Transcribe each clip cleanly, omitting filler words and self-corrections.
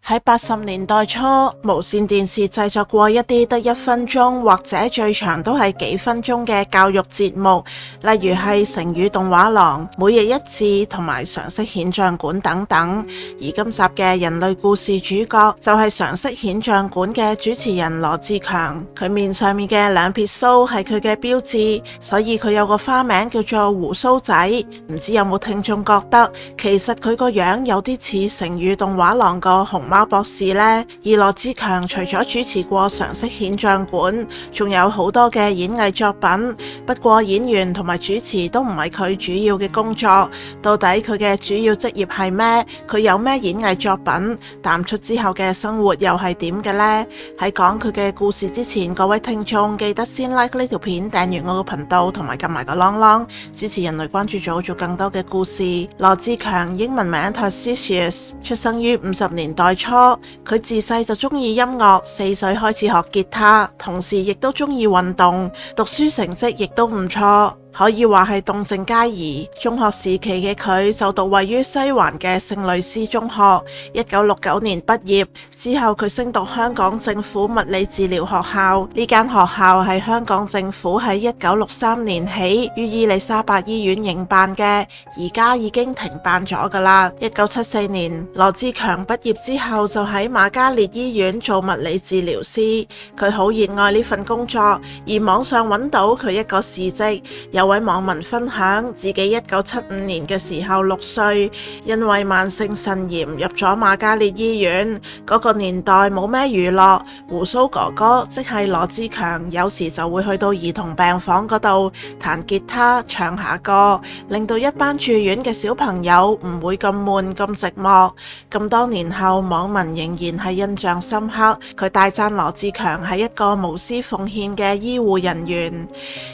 喺80年代初，無線電視製作過一啲得1分鐘或者最長都係幾分鐘嘅教育節目，例如係成語動畫廊、每日一字同埋常識顯像館等等。而今集嘅人類故事主角就係常識顯像館嘅主持人羅志強，佢面上面嘅兩撇鬚係佢嘅標誌，所以佢有個花名叫做鬍鬚仔。唔知有冇聽眾覺得其實佢個樣有啲似成語動畫廊個熊貓博士呢？而羅志強除咗主持過常識顯像館，仲有好多嘅演藝作品。不過演員同埋主持都唔係佢主要嘅工作。到底佢嘅主要職業係咩？佢有咩演藝作品？淡出之後嘅生活又係點嘅呢？喺講佢嘅故事之前，各位聽眾記得先 like 呢條片，訂閱我個頻道，同埋撳埋個啷啷，支持人類關注組做更多嘅故事。羅志強英文名 Tarcisius， 出生於50年代初。佢自細就中意音樂，4歲開始學吉他，同時亦都中意運動，讀書成績亦都唔錯。可以話係動靜皆宜。中學時期嘅佢就讀位於西環嘅聖類斯中學，1969年畢業之後，佢升讀香港政府物理治療學校。呢間學校係香港政府喺1963年起於伊利沙伯醫院營辦嘅，而家已經停辦咗㗎喇。1974年，羅志強畢業之後就喺瑪嘉烈醫院做物理治療師。佢好熱愛呢份工作，而網上揾到佢一個事蹟，有位網民分享自己1975年嘅時候6歲，因為慢性腎炎入咗瑪嘉烈醫院。嗰個年代冇咩娛樂，鬍鬚哥哥即係羅志強，有時就會去到兒童病房嗰度彈吉他唱下歌，令到一班住院嘅小朋友唔會咁悶咁寂寞。咁多年後，網民仍然係印象深刻，佢大讚羅志強係一個無私奉獻嘅醫護人員。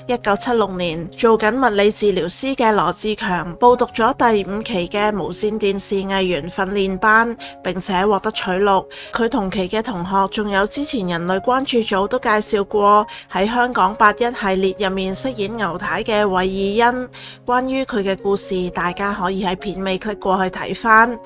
1976年，做緊物理治療師嘅羅志強報讀咗第5期嘅無線電視藝員訓練班，並且獲得取錄。佢同期嘅同學仲有之前人類關注組都介紹過喺香港81系列入面飾演牛太嘅韋爾恩。關於佢嘅故事，大家可以喺片尾 click 過去睇翻。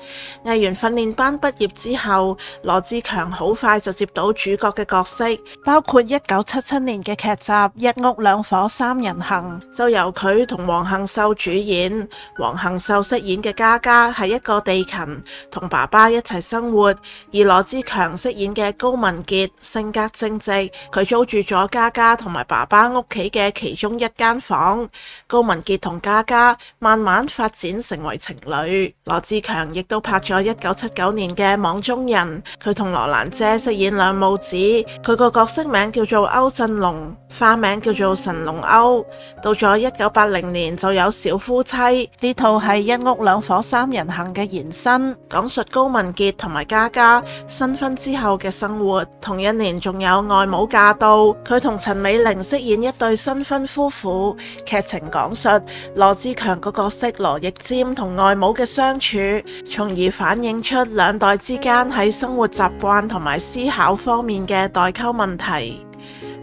藝員訓練班畢業之後，羅志強好快就接到主角嘅角色，包括1977年嘅劇集《一屋兩伙三人行》，就由佢同黃杏秀主演。黃杏秀飾演嘅嘉嘉係一個地勤，同爸爸一齊生活，而羅志強飾演嘅高文傑性格正直，佢租住咗嘉嘉同埋爸爸屋企嘅其中一間房。高文傑同嘉嘉慢慢發展成為情侶。羅志強亦都拍咗1979年嘅《網中人》，佢同羅蘭姐飾演兩母子，佢個角色名叫做歐振龍，花名叫做神龍歐。到咗1980年就有小夫妻，呢套係一屋兩伙三人行嘅延伸，講述高文傑同埋嘉嘉新婚之後嘅生活。同一年仲有外母駕到，佢同陳美玲飾演一對新婚夫婦。劇情講述羅志強個角色羅奕占同外母嘅相處，從而反映出兩代之間喺生活習慣同埋思考方面嘅代溝問題。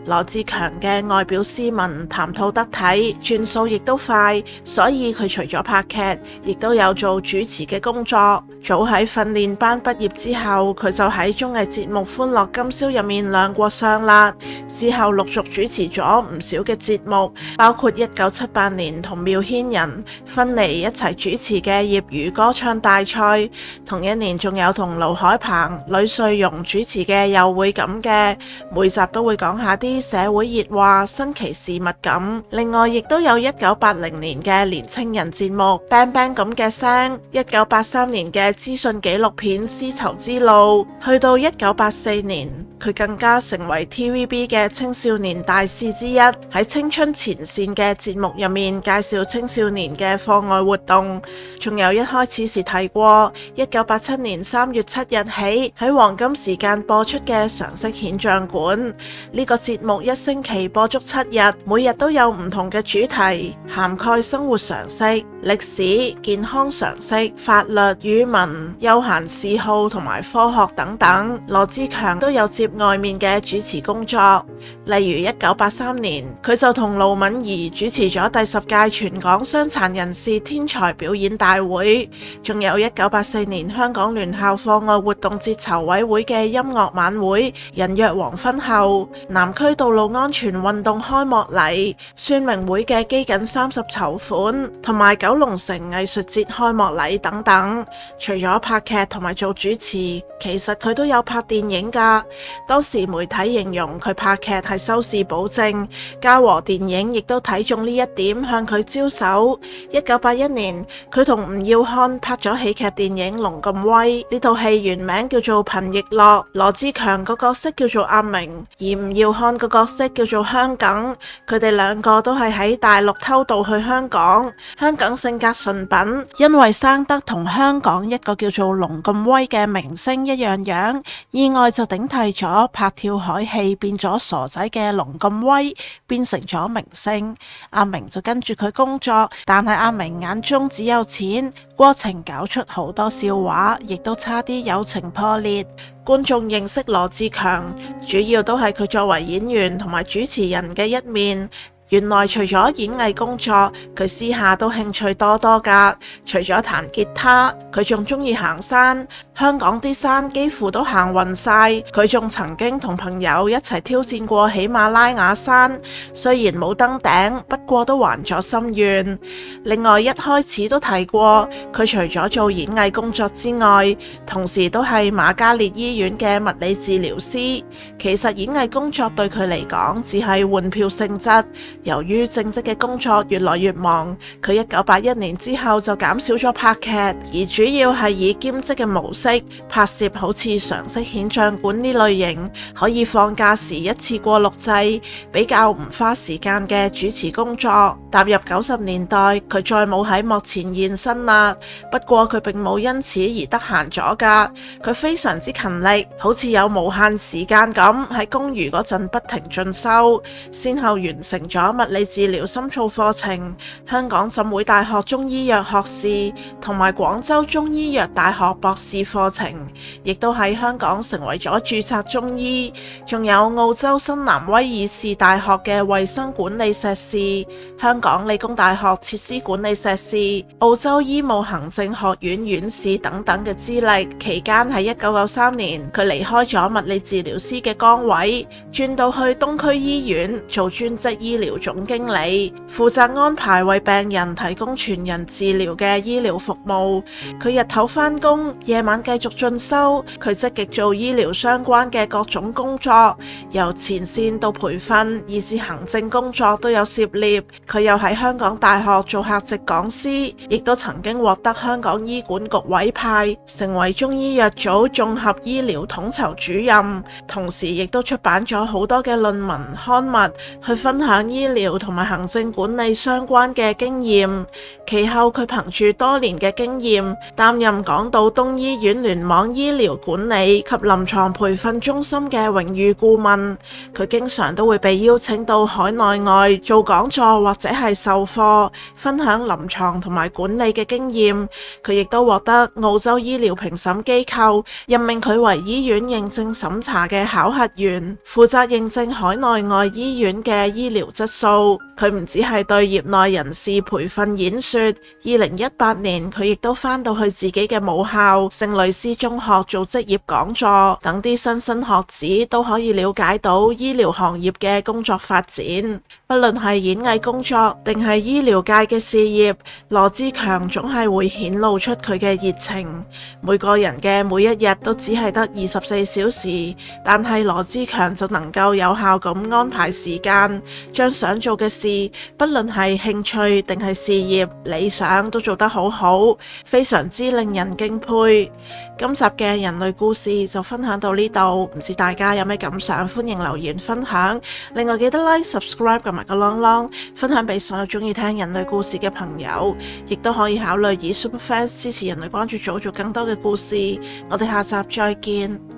羅志強嘅外表斯文，談吐得體，轉數亦都快，所以佢除咗拍劇，亦都有做主持嘅工作。早喺訓練班畢業之後，佢就喺綜藝節目《歡樂今宵》入面亮過相啦。之後陸續主持咗唔少嘅節目，包括1978年同繆騫人、芬妮一齊主持嘅業餘歌唱大賽。同一年仲有同盧海鵬、呂瑞容主持嘅又會咁嘅，每集都會講下啲社會熱話、新奇事物咁。另外亦都有1980年嘅年青人節目 Bang Bang 咁嘅聲，1983年嘅資訊紀錄片絲綢之路，去到1984年佢更加成為 TVB 嘅青少年大使之一，喺青春前線嘅節目入面介紹青少年嘅課外活動。仲有一開始時提過1987年3月7日起喺黃金時間播出嘅常識顯像館，呢個節目一星期播足7日，每日都有唔同嘅主題，涵蓋生活常識、歷史、健康常識、法律、語文、休閒嗜好同埋科學等等。羅志強都有接外面嘅主持工作，例如1983年，佢就同盧敏儀主持咗第10屆全港傷殘人士天才表演大會，仲有1984年香港聯校課外活動節籌委會嘅音樂晚會人約黃昏後，南區道路安全運動開幕禮、宣明會嘅基緊30籌款，同埋九龍城藝術節開幕禮等等。除咗拍劇同埋做主持，其實佢都有拍電影㗎。當時媒體形容佢拍劇係收視保證，嘉禾電影亦都睇中呢一點，向佢招手。1981年，佢同吳耀漢拍咗喜劇電影《龍咁威》，呢套戲原名叫做《貧亦樂》，羅志強個角色叫做阿明，而吳耀漢個角色叫做香梗。佢哋兩個都係喺大陸偷渡去香港。香梗性格純品，因為生得同香港一個叫做龍咁威嘅明星一樣，意外就頂替咗拍跳海戲變咗傻仔嘅龍咁威，變成咗明星。阿明就跟住佢工作，但係阿明眼中只有錢，過程搞出好多笑話，亦都差啲友情破裂。觀眾認識羅志強，主要都係佢作為演員同埋主持人嘅一面。原來除咗演藝工作，佢私下都興趣多多㗎。除咗彈吉他，佢仲中意行山。香港啲山幾乎都行暈晒，佢仲曾經同朋友一齊挑戰過喜馬拉雅山，雖然冇登頂，不過都還咗心願。另外一開始都提過，佢除咗做演藝工作之外，同時都係瑪嘉烈醫院嘅物理治療師。其實演藝工作對佢嚟講只係換票性質。由於正職嘅工作越來越忙，佢1981年之後就減少咗拍劇，而主要係以兼職嘅模式拍攝，好似常識顯像館呢類型，可以放假時一次過錄製，比較唔花時間嘅主持工作。踏入90年代，佢再冇喺幕前現身啦。不過佢並冇因此而得閒咗㗎，佢非常之勤力，好似有無限時間咁喺公餘嗰陣不停進修，先後完成咗物理治療深造課程、香港浸會大學中醫藥學士同埋廣州中醫藥大學博士課程，亦都喺香港成為咗註冊中醫，仲有澳洲新南威爾士大學嘅衛生管理碩士、香港理工大學設施管理碩士、澳洲醫務行政學院院士等等嘅資歷。期間喺1993年，佢離開咗物理治療師嘅崗位，轉到去東區醫院做專職醫療總經理，負責安排為病人提供全人治療嘅醫療服務。佢日頭返工，夜晚繼續進修。佢積極做醫療相關嘅各種工作，由前線到培訓，以至行政工作都有涉獵。佢又喺香港大學做客席講師，亦都曾經獲得香港醫管局委派，成為中醫藥組綜合醫療統籌主任。同時亦都出版咗好多嘅論文刊物，去分享醫療同埋行政管理相關嘅經驗。其後佢憑住多年嘅經驗，擔任港島東醫院聯網醫療管理及臨床培訓中心嘅榮譽顧問。佢經常都會被邀請到海內外做講座或者係授課，分享臨床同埋管理嘅經驗。佢亦都獲得澳洲醫療評審機構任命佢為醫院認證審查嘅考核員，負責認證海內外醫院嘅醫療質素。佢唔只係對業內人士培訓演說，2018年佢亦都返到去自己嘅母校聖類斯中學做職業講座，等啲莘莘學子都可以了解到醫療行業嘅工作發展。不論係演藝工作定係醫療界嘅事業，羅志強總係會顯露出佢嘅熱情。每個人嘅每一日都只係得24小時，但係羅志強就能夠有效咁安排時間，將想做嘅事，不論係興趣定係事業、理想都做得好好，非常之令人敬佩。今集嘅人類故事就分享到呢度，唔知大家有咩感想，歡迎留言分享。另外記得 like、subscribe 同埋個啷啷，分享俾所有中意聽人類故事嘅朋友，亦都可以考慮以 Super Fans 支持人類關注組做更多嘅故事。我哋下集再見。